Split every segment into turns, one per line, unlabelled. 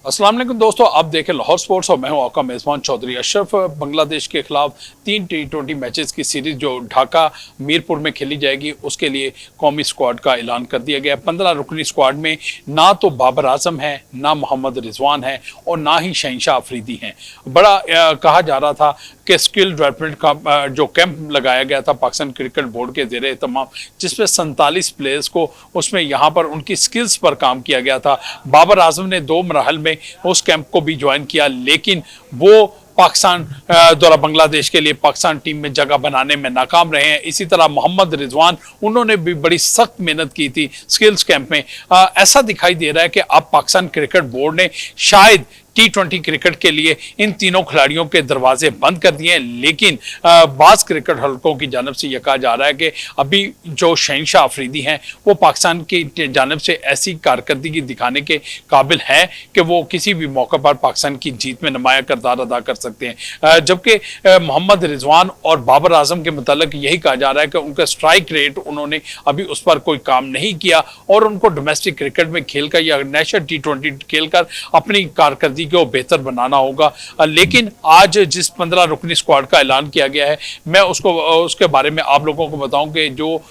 अस्सलाम वालेकुम दोस्तों, आप देखें लाहौर स्पोर्ट्स और मैं हूं आपका मेज़बान चौधरी अशरफ। बांग्लादेश के खिलाफ 3 T20 मैचेस की सीरीज जो ढाका मीरपुर में खेली जाएगी उसके लिए कौमी स्क्वाड का ऐलान कर दिया गया है। 15 रुकनी स्क्वाड में ना तो बाबर आजम है, ना मोहम्मद रिजवान है और ना ही शहनशाह अफरीदी हैं। बड़ा कहा जा रहा था कि स्किल डेवलपमेंट का जो कैंप लगाया गया था पाकिस्तान क्रिकेट बोर्ड के ज़ेरे तमाम, जिसमें 47 प्लेयर्स को उसमें यहाँ पर उनकी स्किल्स पर काम किया गया था। बाबर आजम ने 2 मरहल में उस कैंप को भी ज्वाइन किया, लेकिन वो पाकिस्तान द्वारा बांग्लादेश के लिए पाकिस्तान टीम में जगह बनाने में नाकाम रहे हैं। इसी तरह मोहम्मद रिजवान, उन्होंने भी बड़ी सख्त मेहनत की थी स्किल्स कैंप में। ऐसा दिखाई दे रहा है कि अब पाकिस्तान क्रिकेट बोर्ड ने शायद T20 क्रिकेट के लिए इन तीनों खिलाड़ियों के दरवाजे बंद कर दिए हैं, लेकिन बाज़ क्रिकेट हलकों की जानब से यह कहा जा रहा है कि अभी जो शहनशाह अफरीदी हैं वो पाकिस्तान की जानब से ऐसी कारकर्दगी दिखाने के काबिल हैं कि वो किसी भी मौके पर पाकिस्तान की जीत में नुमाया किरदार अदा कर सकते हैं। जबकि मोहम्मद रिजवान और बाबर आजम के मुतालिक यही कहा जा रहा है कि उनका स्ट्राइक रेट उन्होंने अभी उस पर कोई काम नहीं किया और उनको डोमेस्टिक क्रिकेट में खेलकर या नेशनल T20 खेलकर अपनी कारकर्दगी को बेहतर बनाना होगा। लेकिन आज जिस 15 रुकनी स्क्वाड का ऐलान किया गया है, मैं उसके बारे में आप लोगों को बताऊं कि जो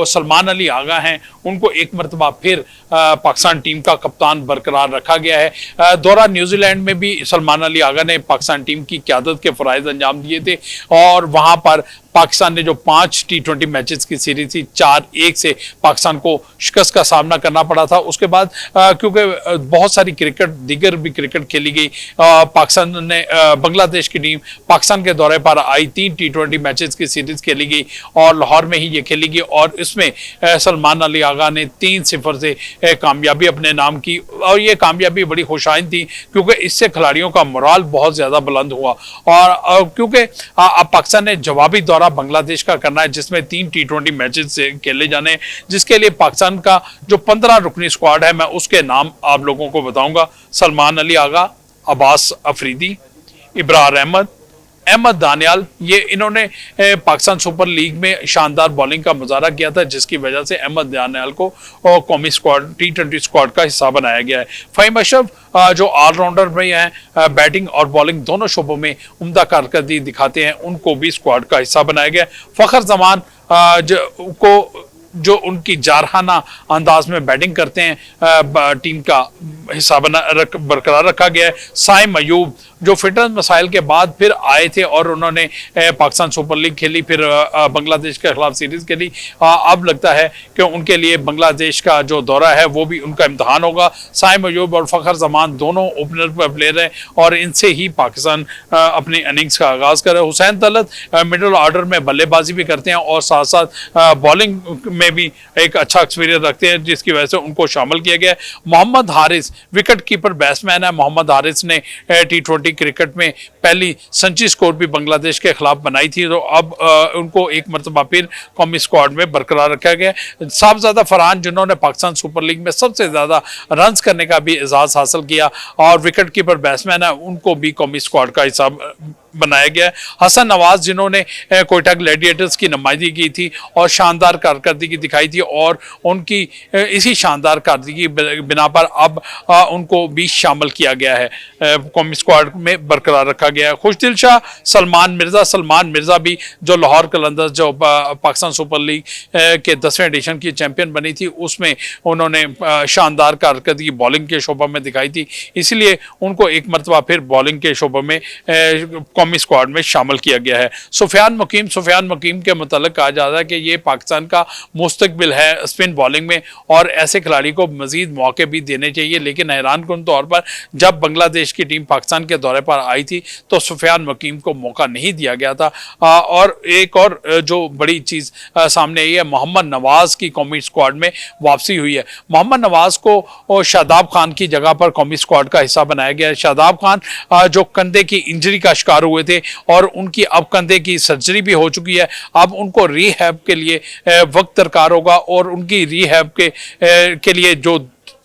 सलमान अली आगा हैं उनको एक मरतबा फिर पाकिस्तान टीम का कप्तान बरकरार रखा गया है। दौरा न्यूजीलैंड में भी सलमान अली आगा ने पाकिस्तान टीम की क़यादत के फ़राइज़ अंजाम दिए थे और वहाँ पर पाकिस्तान ने जो 5 T20 मैचेस की सीरीज थी 4-1 से पाकिस्तान को शिकस्त का सामना करना पड़ा था। उसके बाद क्योंकि बहुत सारी दीगर भी क्रिकेट खेली गई, पाकिस्तान ने बांग्लादेश की टीम पाकिस्तान के दौरे पर आई, 3 T20 मैचेस की सीरीज खेली गई और लाहौर में ही ये खेली गई और इसमें सलमान अली आगा ने 3-0 से कामयाबी अपने नाम की और ये कामयाबी बड़ी खुशाइन थी क्योंकि इससे खिलाड़ियों का मोराल बहुत ज़्यादा बुलंद हुआ। और क्योंकि अब पाकिस्तान ने जवाबी दौरा बांग्लादेश का करना है जिसमें 3 T20 मैचेस से खेले जाने, जिसके लिए पाकिस्तान का जो 15 रुकनी स्क्वाड है मैं उसके नाम आप लोगों को बताऊंगा। सलमान अली आगा, अब्बास अफरीदी, इब्रार अहमद दानियाल, ये इन्होंने पाकिस्तान सुपर लीग में शानदार बॉलिंग का मुजाहरा किया था जिसकी वजह से अहमद दानियाल को कौमी स्क्वाड T20 स्क्वाड का हिस्सा बनाया गया है। फ़हीम अशरफ जो ऑलराउंडर में हैं, बैटिंग और बॉलिंग दोनों शोबों में उम्दा कारकर्दगी दिखाते हैं, उनको भी स्क्वाड का हिस्सा बनाया गया। फ़खर जमान को जो उनकी जारहाना अंदाज में बैटिंग करते हैं टीम का हिस्सा बरकरार रखा गया है। साइम अयूब जो फिटनेस मसाइल के बाद फिर आए थे और उन्होंने पाकिस्तान सुपर लीग खेली, फिर बांग्लादेश के खिलाफ सीरीज खेली। अब लगता है कि उनके लिए बांग्लादेश का जो दौरा है वो भी उनका इम्तहान होगा। साइम अयूब और फ़खर जमान दोनों ओपनर पर प्लेयर हैं और इनसे ही पाकिस्तान अपनी इनिंग्स का आगाज़ करे। हुसैन तलत मिडल ऑर्डर में बल्लेबाजी भी करते हैं और साथ साथ बॉलिंग में भी एक अच्छा एक्सपीरियंस रखते हैं जिसकी वजह से उनको शामिल किया गया है। Mohammad Haris wicket keeper batsman है। मोहम्मद हारिस ने T20 क्रिकेट में पहली सेंचुरी स्कोर भी बांग्लादेश के खिलाफ बनाई थी, तो अब उनको एक मरतबा फिर कौमी स्क्वाड में बरकरार रखा गया। साहबजादा फरहान जिन्होंने पाकिस्तान सुपर लीग में सबसे ज़्यादा रन्स करने का भी एजाज़ हासिल किया और विकेट कीपर बैट्समैन है, उनको भी कौमी स्क्वाड का हिस्सा बनाया गया। हसन नवाज जिन्होंने कोयटा ग्लैडिएटर्स की नुमाइंदगी की थी और शानदार कारकर्दगी दिखाई थी और उनकी इसी शानदार कारकर्दगी बिना पर अब उनको भी शामिल किया गया है, कौमी स्क्वाड में बरकरार रखा गया है। खुशदिल शाह, सलमान मिर्ज़ा भी जो लाहौर कलंदर्स जो पाकिस्तान सुपर लीग के 10वें एडिशन की चैंपियन बनी थी उसमें उन्होंने शानदार कारकर्दगी बॉलिंग के शोबे में दिखाई थी, इसलिए उनको एक मरतबा फिर बॉलिंग के शोबे में कौमी स्क्वाड में शामिल किया गया है। सुफियान मुकीम के मुतालिक कहा जा रहा है कि ये पाकिस्तान का मुस्तकबिल है स्पिन बॉलिंग में और ऐसे खिलाड़ी को मजीद मौके भी देने चाहिए, लेकिन हैरानकुन तौर पर जब बांग्लादेश की टीम पाकिस्तान के दौरे पर आई थी तो सुफियान मुकीम को मौका नहीं दिया गया था। और एक और जो बड़ी चीज़ सामने आई है, मोहम्मद नवाज की कौमी स्क्वाड में वापसी हुई है। मोहम्मद नवाज को शादाब खान की जगह पर कौमी स्क्वाड का हिस्सा बनाया गया है। शादाब खान जो कंधे की इंजरी का शिकार हुए थे और उनकी अब कंधे की सर्जरी भी हो चुकी है, अब उनको रीहैब के लिए वक्त दरकार होगा और उनकी रीहैब के लिए जो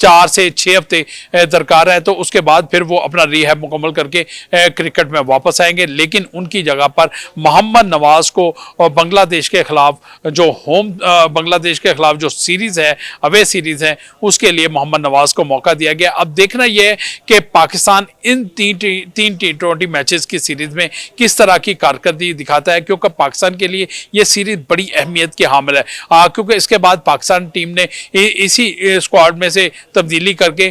4 से 6 हफ्ते दरकार है, तो उसके बाद फिर वो अपना रिहैब मुकम्मल करके क्रिकेट में वापस आएंगे। लेकिन उनकी जगह पर मोहम्मद नवाज को बांग्लादेश के खिलाफ जो बांग्लादेश के खिलाफ जो सीरीज है, अवे सीरीज है, उसके लिए मोहम्मद नवाज को मौका दिया गया। अब देखना यह है कि पाकिस्तान इन तीन T20 मैचेस की सीरीज में किस तरह की कारकर्दगी दिखाता है, क्योंकि पाकिस्तान के लिए यह सीरीज बड़ी अहमियत की हामिल है, क्योंकि इसके बाद पाकिस्तान टीम ने इसी स्क्वाड में से तब्दीली करके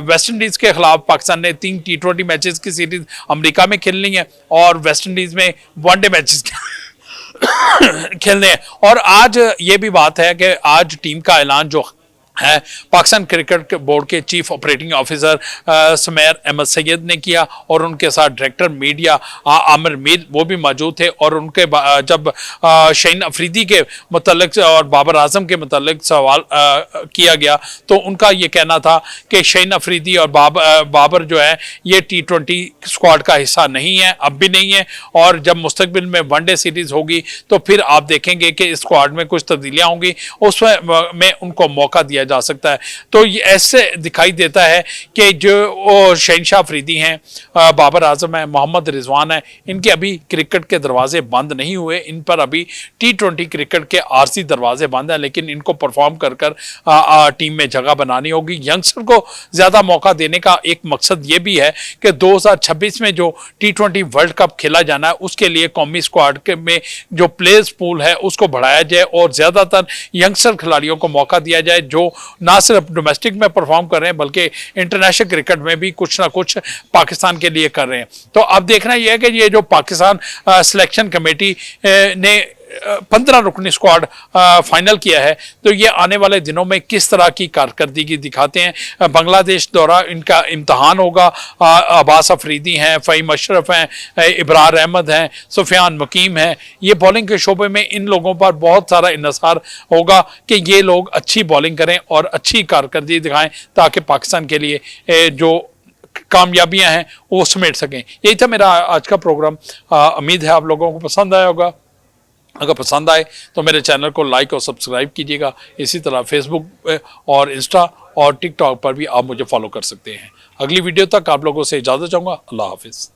वेस्ट इंडीज के खिलाफ पाकिस्तान ने 3 T20 मैचेस की सीरीज अमेरिका में खेलनी है और वेस्ट इंडीज में वनडे मैचेस खेलने हैं। और आज ये भी बात है कि आज टीम का ऐलान जो है पाकिस्तान क्रिकेट बोर्ड के chief operating officer Sumair Ahmed Syed ने किया, और उनके साथ डायरेक्टर मीडिया आमिर मीर वो भी मौजूद थे। और उनके जब शाहीन अफरीदी के मुतल्लिक और बाबर आजम के मुतल्लिक सवाल किया गया, तो उनका ये कहना था कि शाहीन अफरीदी और बाबर जो है ये T20 स्क्वाड का हिस्सा नहीं है, अब भी नहीं है, और जब मुस्तकबिल में वनडे सीरीज होगी तो फिर आप देखेंगे कि इस स्क्वाड में कुछ तब्दीलियाँ होंगी, उसमें उनको मौका दिया जा सकता है। तो ये ऐसे दिखाई देता है कि जो शहनशाह अफरीदी हैं, बाबर आजम है, मोहम्मद रिजवान है, इनके अभी क्रिकेट के दरवाजे बंद नहीं हुए, इन पर अभी T20 क्रिकेट के आरसी दरवाजे बंद हैं, लेकिन इनको परफॉर्म कर टीम में जगह बनानी होगी। यंगस्टर को ज़्यादा मौका देने का एक मकसद ये भी है कि 2026 में जो T20 वर्ल्ड कप खेला जाना है उसके लिए कौमी स्क्वाड में जो प्लेयर्स पूल है उसको बढ़ाया जाए और ज़्यादातर यंगस्टर खिलाड़ियों को मौका दिया जाए जो ना सिर्फ डोमेस्टिक में परफॉर्म कर रहे हैं बल्कि इंटरनेशनल क्रिकेट में भी कुछ ना कुछ पाकिस्तान के लिए कर रहे हैं। तो अब देखना यह है कि ये जो पाकिस्तान सिलेक्शन कमेटी ने 15 रुकनी स्क्वाड फाइनल किया है, तो ये आने वाले दिनों में किस तरह की कारकर्दगी दिखाते हैं। बांग्लादेश दौरा इनका इम्तहान होगा। अब्बास अफरीदी हैं, फ़हीम अशरफ हैं, इब्रार अहमद हैं, सुफियान मुकीम हैं, ये बॉलिंग के शोबे में इन लोगों पर बहुत सारा इन्हिसार होगा कि ये लोग अच्छी बॉलिंग करें और अच्छी कारकर्दगी दिखाएं ताकि पाकिस्तान के लिए जो कामयाबियां हैं वो समेट सकें। यही था मेरा आज का प्रोग्राम। उम्मीद है आप लोगों को पसंद आया होगा। अगर पसंद आए तो मेरे चैनल को लाइक और सब्सक्राइब कीजिएगा। इसी तरह फेसबुक और इंस्टा और टिकटॉक पर भी आप मुझे फॉलो कर सकते हैं। अगली वीडियो तक आप लोगों से इजाज़त चाहूँगा। अल्लाह हाफिज़।